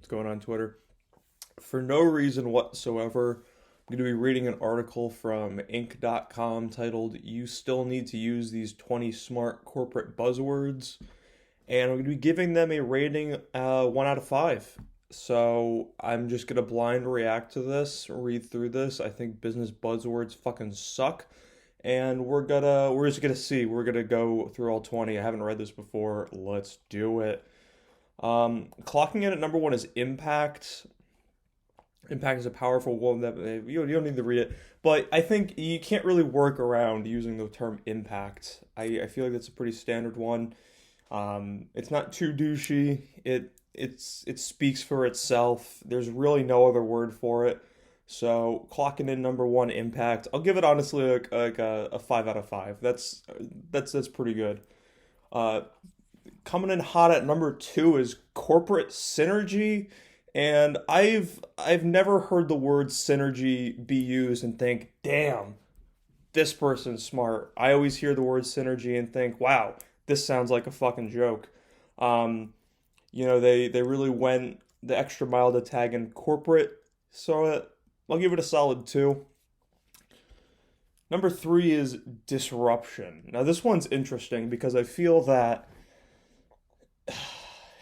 What's going on Twitter? For no reason whatsoever, I'm going to be reading an article from Inc.com titled "You Still Need to Use These 20 Smart Corporate Buzzwords," and I'm going to be giving them a rating 1 out of 5. So I'm just going to blind react to this, read through this. I think business buzzwords fucking suck. And we're just gonna see. We're gonna go through all 20. I haven't read this before. Let's do it. Clocking in at number one is impact. Impact is a powerful one that you don't need to read it, but I think you can't really work around using the term impact. I feel like that's a pretty standard one. It's not too douchey. It speaks for itself. There's really no other word for it. So clocking in number one, impact. I'll give it honestly like a 5 out of 5. That's pretty good. Uh, Coming in hot at number two is corporate synergy, and I've never heard the word synergy be used and think, damn, this person's smart. I always hear the word synergy and think, wow, this sounds like a fucking joke. Um, they really went the extra mile to tag in corporate, so I'll give it a solid 2. Number three is disruption. Now this one's interesting because I feel that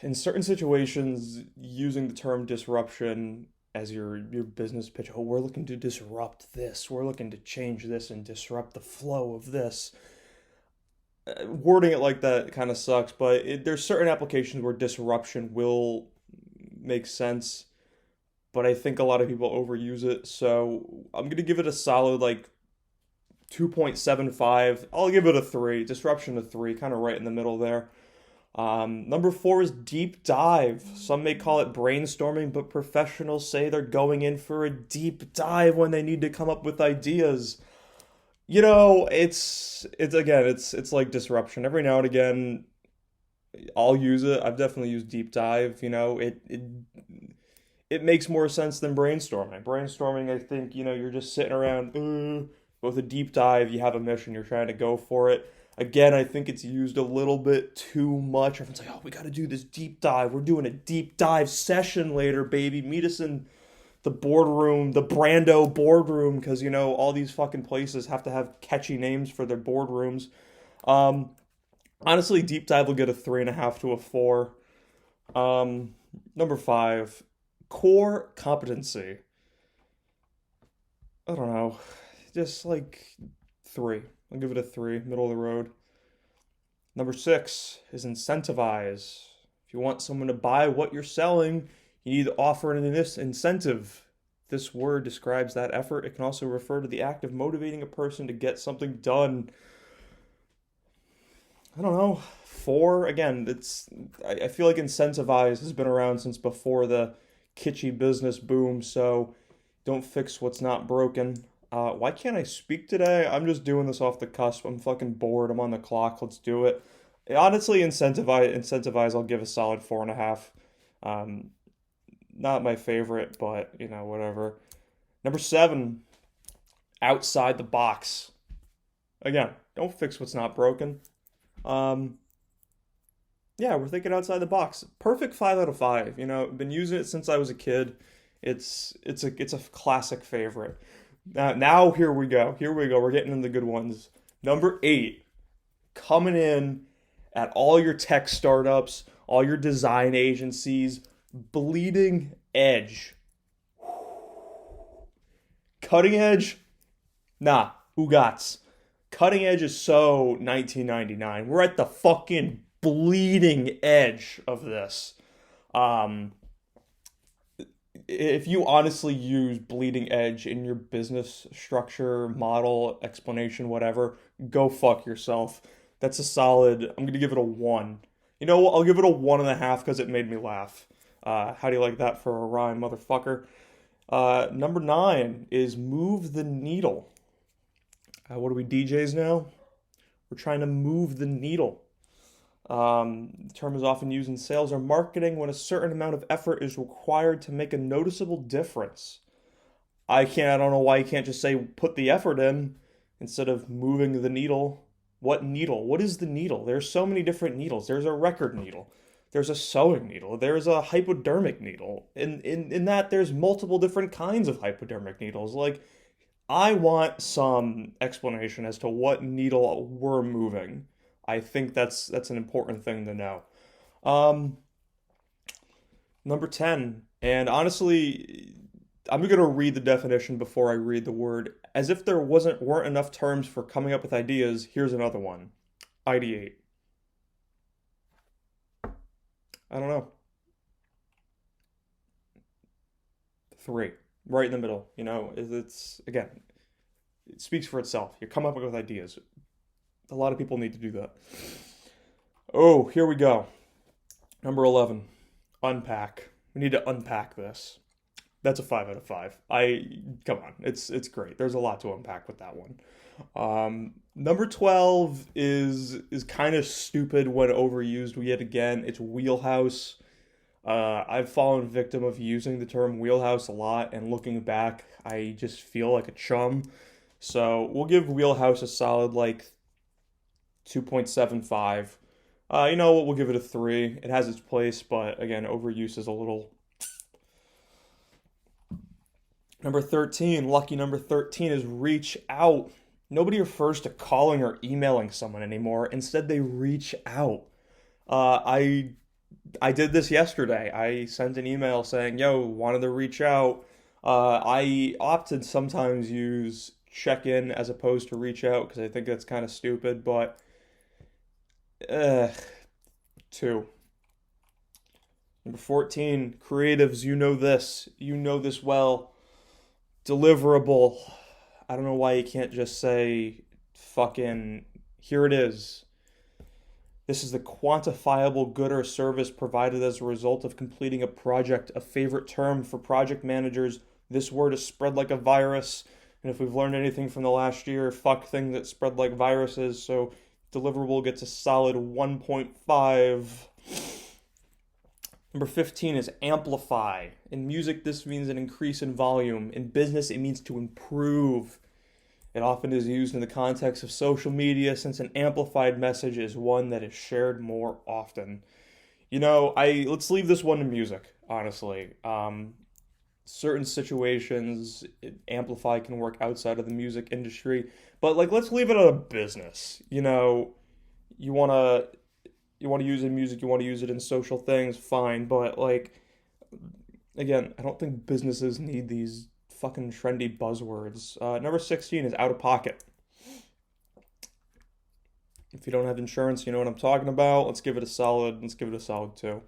in certain situations, using the term disruption as your business pitch, oh, we're looking to disrupt this, we're looking to change this and disrupt the flow of this. Wording it like that kind of sucks, but there's certain applications where disruption will make sense, but I think a lot of people overuse it. So I'm gonna give it a solid like 2.75. I'll give it a 3. Disruption a 3, kind of right in the middle there. Number four is deep dive. Some may call it brainstorming, but professionals say they're going in for a deep dive when they need to come up with ideas. It's like disruption. Every now and again, I'll use it. I've definitely used deep dive. It makes more sense than brainstorming. Brainstorming, I think, you're just sitting around. With a deep dive, you have a mission, you're trying to go for it. Again, I think it's used a little bit too much. Everyone's like, oh, we got to do this deep dive. We're doing a deep dive session later, baby. Meet us in the boardroom, the Brando boardroom, because, all these fucking places have to have catchy names for their boardrooms. Um, Honestly, deep dive will get a 3.5 to a 4. Number five, core competency. I don't know. Just like 3. I'll give it a 3, middle of the road. Number 6 is incentivize. If you want someone to buy what you're selling, you need to offer an incentive. This word describes that effort. It can also refer to the act of motivating a person to get something done. I don't know. 4, again, I feel like incentivize has been around since before the kitschy business boom, so don't fix what's not broken. Why can't I speak today? I'm just doing this off the cusp. I'm fucking bored. I'm on the clock. Let's do it. Honestly, incentivize. I'll give a solid 4.5. Um, Not my favorite, but whatever. Number 7, outside the box. Again, don't fix what's not broken. Um, yeah, we're thinking outside the box. Perfect 5 out of 5. Been using it since I was a kid. It's a classic favorite. Now here we go. Here we go. We're getting into the good ones. Number 8, coming in at all your tech startups, all your design agencies, bleeding edge. Cutting edge? Nah, who gots? Cutting edge is so 1999. We're at the fucking bleeding edge of this. Um, if you honestly use bleeding edge in your business structure, model, explanation, whatever, go fuck yourself. That's a solid. I'm gonna give it a 1. You know what? I'll give it a 1.5 because it made me laugh. How do you like that for a rhyme, motherfucker? Number 9 is move the needle. What are we, DJs now? We're trying to move the needle. The term is often used in sales or marketing when a certain amount of effort is required to make a noticeable difference. I don't know why you can't just say put the effort in instead of moving the needle. What needle? What is the needle? There's so many different needles. There's a record needle. there's a sewing needle, there's a hypodermic needle. In that there's multiple different kinds of hypodermic needles. Like I want some explanation as to what needle we're moving. I think that's an important thing to know. Um, Number 10, and honestly, I'm going to read the definition before I read the word. As if there weren't enough terms for coming up with ideas, here's another one. Ideate. I don't know. 3. Right in the middle. It's again, it speaks for itself. You come up with ideas. A lot of people need to do that. Oh, here we go. Number 11. Unpack. We need to unpack this. That's a 5 out of 5. Come on, it's great. There's a lot to unpack with that one. Number 12 is kind of stupid when overused yet again. It's wheelhouse. I've fallen victim of using the term wheelhouse a lot, and looking back, I just feel like a chum. So we'll give wheelhouse a solid like 2.75. You know what? We'll give it a 3. It has its place, but again, overuse is a little. Number 13, lucky number 13 is reach out. Nobody refers to calling or emailing someone anymore. Instead, they reach out. I did this yesterday. I sent an email saying, "Yo, wanted to reach out." I opted sometimes use check in as opposed to reach out because I think that's kind of stupid, but 2. Number 14, creatives, you know this. You know this well. Deliverable. I don't know why you can't just say fucking here it is. This is the quantifiable good or service provided as a result of completing a project. A favorite term for project managers. This word is spread like a virus. And if we've learned anything from the last year, fuck things that spread like viruses. So deliverable gets a solid 1.5. Number 15 is amplify. In music, this means an increase in volume. In business, it means to improve. It often is used in the context of social media since an amplified message is one that is shared more often. Let's leave this one to music, honestly. Certain situations, amplify can work outside of the music industry, but let's leave it on a business. You want to use it in music, you want to use it in social things, fine, but again, I don't think businesses need these fucking trendy buzzwords. Number 16 is out of pocket. If you don't have insurance, you know what I'm talking about. Let's give it a solid 2.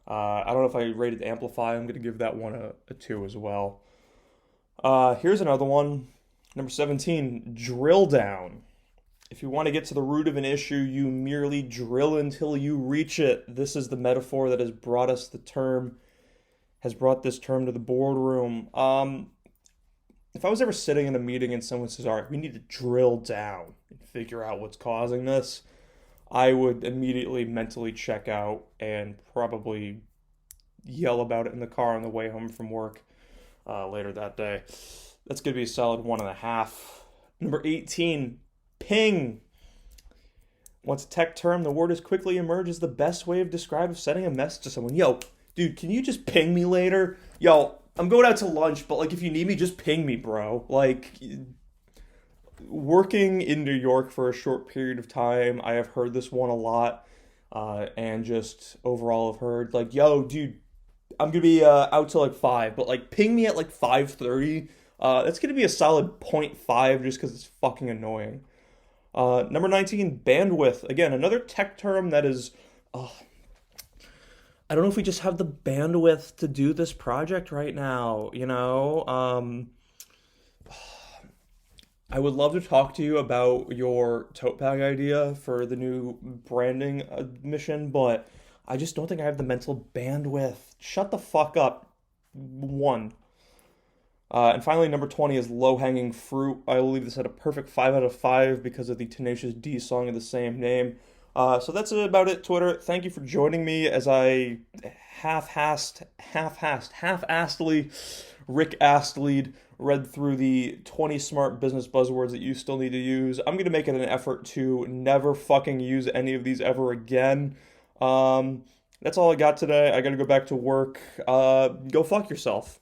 I don't know if I rated amplify. I'm going to give that one a 2 as well. Here's another one. Number 17, drill down. If you want to get to the root of an issue, you merely drill until you reach it. This is the metaphor that has brought this term to the boardroom. If I was ever sitting in a meeting and someone says, all right, we need to drill down and figure out what's causing this, I would immediately mentally check out and probably yell about it in the car on the way home from work later that day. That's going to be a solid 1.5. Number 18, ping. Once a tech term, the word has quickly emerged as the best way of describing sending a message to someone. Yo, dude, can you just ping me later? Yo, I'm going out to lunch, but if you need me, just ping me, bro. Working in New York for a short period of time, I have heard this one a lot, and just overall have heard yo, dude, I'm gonna be out till 5, but ping me at 5:30. That's gonna be a solid 0.5 just because it's fucking annoying. Number 19, bandwidth. Again, another tech term that is. I don't know if we just have the bandwidth to do this project right now, I would love to talk to you about your tote bag idea for the new branding mission, but I just don't think I have the mental bandwidth. Shut the fuck up. 1. And finally, number 20 is low-hanging fruit. I will leave this at a perfect 5 out of 5 because of the Tenacious D song of the same name. So that's about it, Twitter. Thank you for joining me as I half-assedly, Rick Astley read through the 20 smart business buzzwords that you still need to use. I'm going to make it an effort to never fucking use any of these ever again. That's all I got today. I gotta go back to work. Go fuck yourself.